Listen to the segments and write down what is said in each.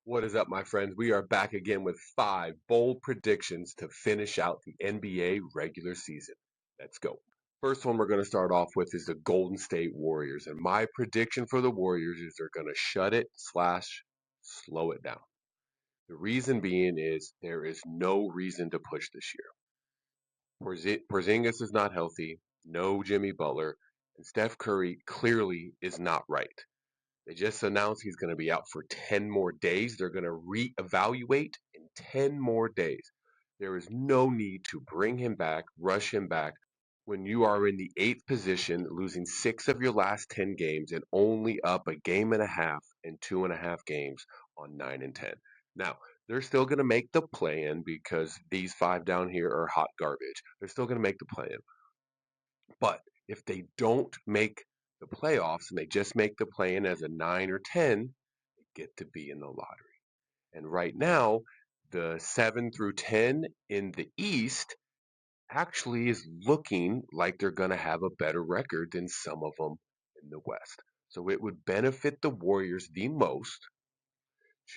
What is up, my friends? We are back again with 5 bold predictions to finish out the NBA regular season. Let's go. First one we're going to start off with is the Golden State Warriors. And my prediction for the Warriors is they're going to shut it slash slow it down. The reason being is there is no reason to push this year. Porzingis is not healthy, no Jimmy Butler, and Steph Curry clearly is not right. They just announced he's going to be out for 10 more days. They're going to reevaluate in 10 more days. There is no need to bring him back, rush him back when you are in the eighth position, losing 6 of your last 10 games and only up a game and a half and 2.5 games on 9 and 10. Now, they're still going to make the play in because these 5 down here are hot garbage. They're still going to make the play in. But if they don't make the playoffs and they just make the play in as a 9 or 10, they get to be in the lottery. And right now, the 7 through 10 in the East actually is looking like they're going to have a better record than some of them in the West. So it would benefit the Warriors the most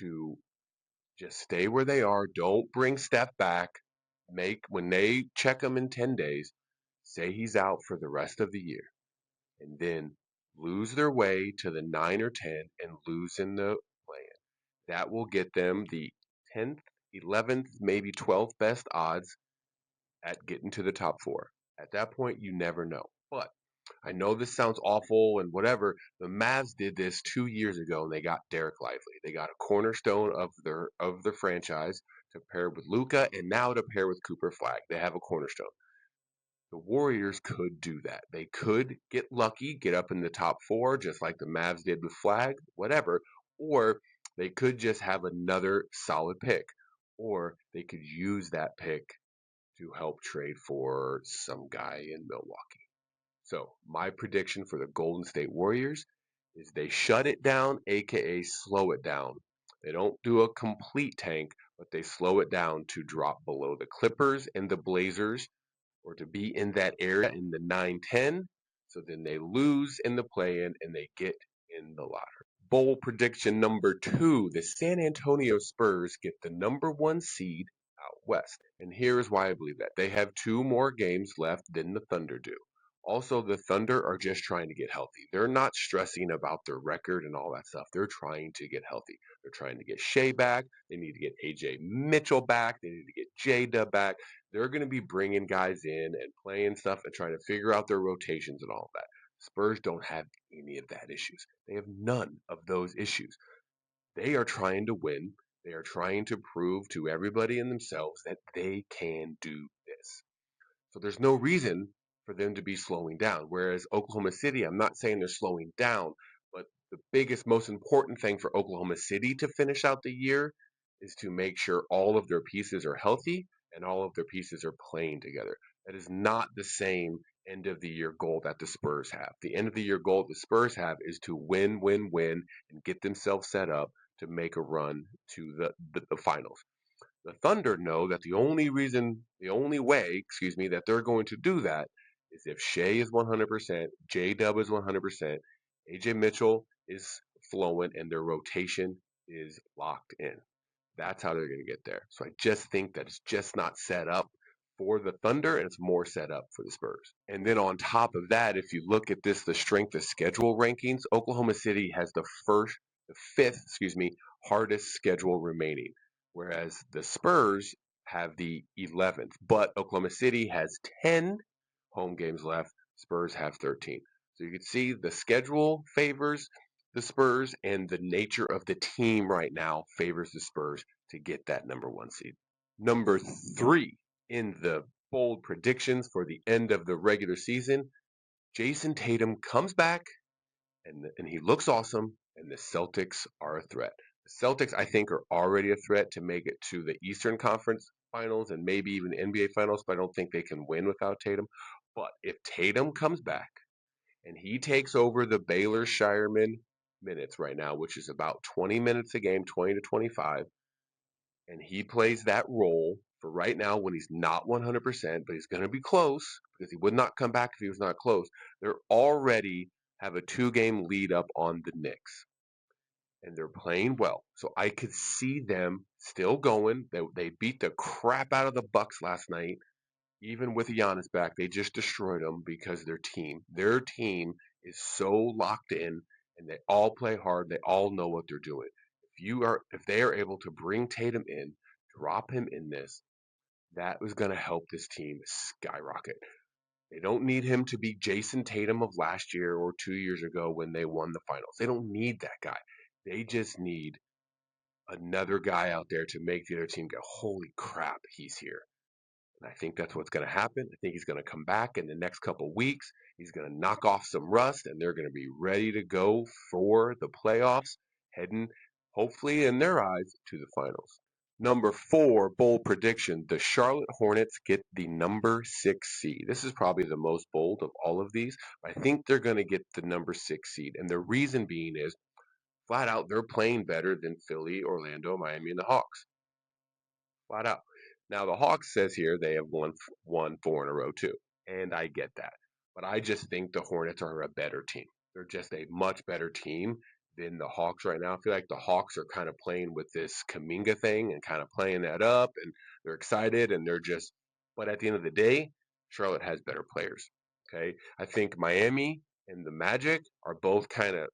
to just stay where they are. Don't bring Steph back. When they check him in 10 days, say he's out for the rest of the year and then lose their way to the 9 or 10 and lose in the play-in. That will get them the 10th, 11th, maybe 12th best odds at getting to the top 4. At that point, you never know. But I know this sounds awful and whatever. The Mavs did this 2 years ago, and they got Derek Lively. They got a cornerstone of their franchise to pair with Luca, and now to pair with Cooper Flag. They have a cornerstone. The Warriors could do that. They could get lucky, get up in the top 4, just like the Mavs did with Flag, whatever, or they could just have another solid pick, or they could use that pick to help trade for some guy in Milwaukee. So, my prediction for the Golden State Warriors is they shut it down, aka slow it down. They don't do a complete tank, but they slow it down to drop below the Clippers and the Blazers or to be in that area in the 9-10. So then they lose in the play in and they get in the lottery. Bowl prediction number 2, the San Antonio Spurs get the number 1 seed out west. And here's why I believe that. They have 2 more games left than the Thunder do. Also, the Thunder are just trying to get healthy. They're not stressing about their record and all that stuff. They're trying to get healthy. They're trying to get Shea back. They need to get AJ Mitchell back. They need to get J Dub back. They're going to be bringing guys in and playing stuff and trying to figure out their rotations and all of that. Spurs don't have any of that issues. They have none of those issues. They are trying to win. They are trying to prove to everybody and themselves that they can do this. So there's no reason for them to be slowing down. Whereas Oklahoma City, I'm not saying they're slowing down, but the biggest, most important thing for Oklahoma City to finish out the year is to make sure all of their pieces are healthy and all of their pieces are playing together. That is not the same end of the year goal that the Spurs have. The end of the year goal the Spurs have is to win, win, win, and get themselves set up to make a run to the finals. The Thunder know that the only way, that they're going to do that is if Shea is 100%, J Dub is 100%, AJ Mitchell is flowing, and their rotation is locked in. That's how they're going to get there. So I just think that it's just not set up for the Thunder, and it's more set up for the Spurs. And then on top of that, if you look at this, the strength of schedule rankings, Oklahoma City has the fifth, hardest schedule remaining, whereas the Spurs have the 11th. But Oklahoma City has 10 home games left. Spurs have 13. So you can see the schedule favors the Spurs, and the nature of the team right now favors the Spurs to get that number 1 seed. Number 3 in the bold predictions for the end of the regular season, Jason Tatum comes back and he looks awesome, and the Celtics are a threat. The Celtics, I think, are already a threat to make it to the Eastern Conference Finals and maybe even NBA Finals, but I don't think they can win without Tatum. But if Tatum comes back and he takes over the Baylor Shireman minutes right now, which is about 20 minutes a game, 20 to 25, and he plays that role for right now when he's not 100%, but he's going to be close because he would not come back if he was not close. They're already have a 2-game lead up on the Knicks. and they're playing well. So I could see them still going. They beat the crap out of the Bucks last night. Even with Giannis back, they just destroyed them because their team is so locked in, and they all play hard. They all know what they're doing. If they are able to bring Tatum in, drop him in this, that was going to help this team skyrocket. They don't need him to be Jason Tatum of last year or 2 years ago when they won the finals. They don't need that guy. They just need another guy out there to make the other team go, holy crap, he's here. And I think that's what's going to happen. I think he's going to come back in the next couple weeks. He's going to knock off some rust, and they're going to be ready to go for the playoffs, heading, hopefully, in their eyes, to the finals. Number 4, bold prediction. The Charlotte Hornets get the number 6 seed. This is probably the most bold of all of these. I think they're going to get the number 6 seed. And the reason being is flat out, they're playing better than Philly, Orlando, Miami, and the Hawks. Flat out. Now the Hawks says here they have won 4 in a row too, and I get that. But I just think the Hornets are a better team. They're just a much better team than the Hawks right now. I feel like the Hawks are kind of playing with this Kaminga thing and kind of playing that up, and they're excited and they're just. But at the end of the day, Charlotte has better players. Okay, I think Miami and the Magic are both kind of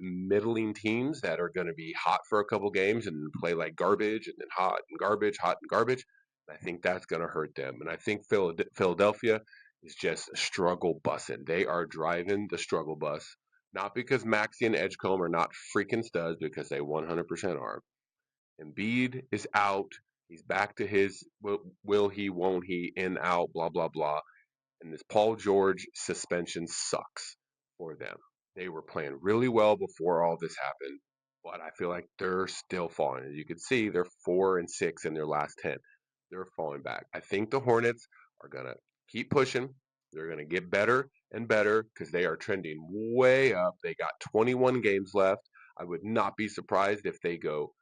middling teams that are going to be hot for a couple games and play like garbage and then hot and garbage, hot and garbage. I think that's going to hurt them. And I think Philadelphia is just struggle bussing. They are driving the struggle bus, not because Maxey and Edgecombe are not freaking studs, because they 100% are. Embiid is out. He's back to his will he, won't he, in, out, blah, blah, blah. And this Paul George suspension sucks for them. They were playing really well before all this happened, but I feel like they're still falling. As you can see, they're 4-6 in their last 10. They're falling back. I think the Hornets are going to keep pushing. They're going to get better and better because they are trending way up. They got 21 games left. I would not be surprised if they go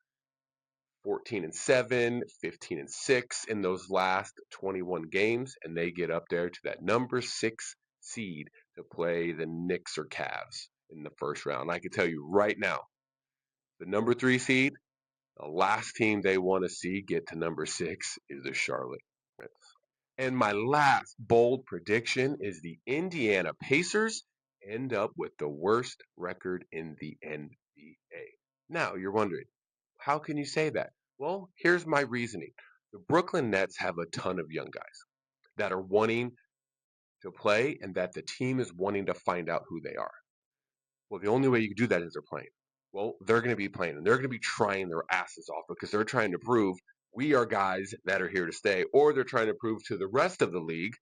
14-7, 15-6 in those last 21 games, and they get up there to that number 6 seed to play the Knicks or Cavs in the first round. I can tell you right now, the number 3 seed, the last team they want to see get to number 6 is the Charlotte Hornets. And my last bold prediction is the Indiana Pacers end up with the worst record in the NBA. Now, you're wondering, how can you say that? Well, here's my reasoning. The Brooklyn Nets have a ton of young guys that are wanting to play and that the team is wanting to find out who they are. Well, the only way you can do that is they're playing. Well, they're going to be playing and they're going to be trying their asses off because they're trying to prove we are guys that are here to stay, or they're trying to prove to the rest of the league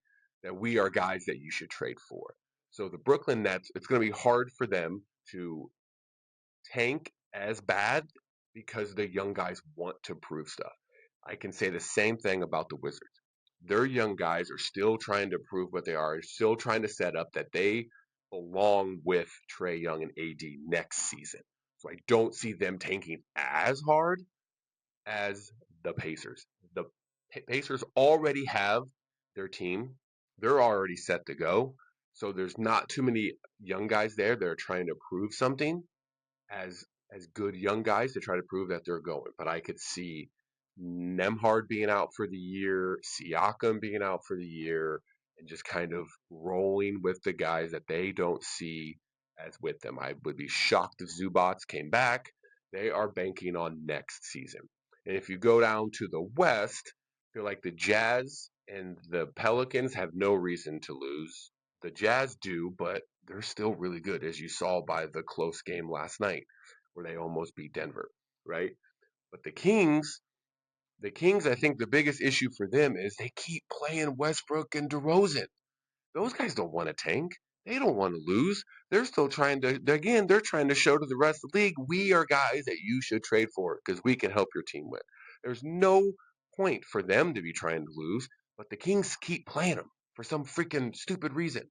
that we are guys that you should trade for. So the Brooklyn Nets, it's going to be hard for them to tank as bad because the young guys want to prove stuff. I can say the same thing about the Wizards. Their young guys are still trying to prove what they are, still trying to set up that they belong with Trae Young and AD next season. So I don't see them tanking as hard as the Pacers. The Pacers already have their team. They're already set to go. So there's not too many young guys there that are trying to prove something as as good young guys to try to prove that they're going. But I could see Nemhard being out for the year, Siakam being out for the year, and just kind of rolling with the guys that they don't see as with them. I would be shocked if Zubats came back. They are banking on next season. And if you go down to the West, I feel like the Jazz and the Pelicans have no reason to lose. The Jazz do, but they're still really good, as you saw by the close game last night where they almost beat Denver, right? But the Kings, I think the biggest issue for them is they keep playing Westbrook and DeRozan. Those guys don't want to tank. They don't want to lose. They're still trying to, again, they're trying to show to the rest of the league, we are guys that you should trade for because we can help your team win. There's no point for them to be trying to lose, but the Kings keep playing them for some freaking stupid reason.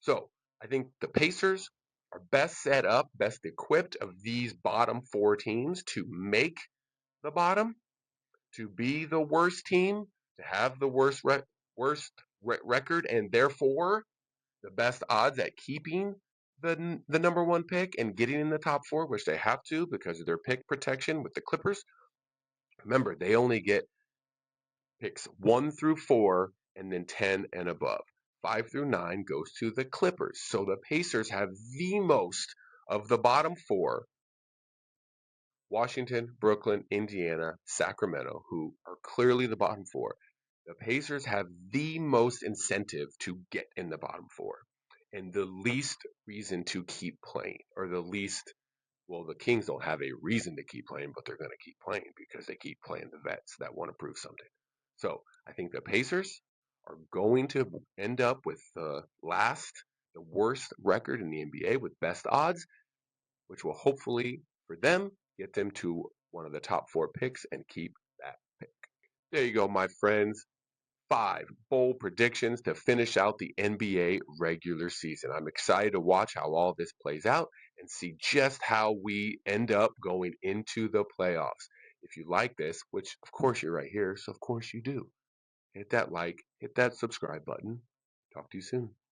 So I think the Pacers are best set up, best equipped of these bottom 4 teams to make the bottom, to be the worst team, to have the worst record, and therefore the best odds at keeping the number one pick and getting in the top four, which they have to because of their pick protection with the Clippers. Remember, they only get picks 1 through 4 and then 10 and above. 5 through 9 goes to the Clippers. So the Pacers have the most of the bottom four: Washington, Brooklyn, Indiana, Sacramento, who are clearly the bottom four. The Pacers have the most incentive to get in the bottom four and the least reason to keep playing, or the least, well, the Kings don't have a reason to keep playing, but they're going to keep playing because they keep playing the vets that want to prove something. So I think the Pacers are going to end up with the worst record in the NBA with best odds, which will hopefully, for them, get them to one of the top four picks and keep that pick. There you go, my friends. 5 bold predictions to finish out the NBA regular season. I'm excited to watch how all this plays out and see just how we end up going into the playoffs. If you like this, which of course you're right here, so of course you do, hit that like, hit that subscribe button. Talk to you soon.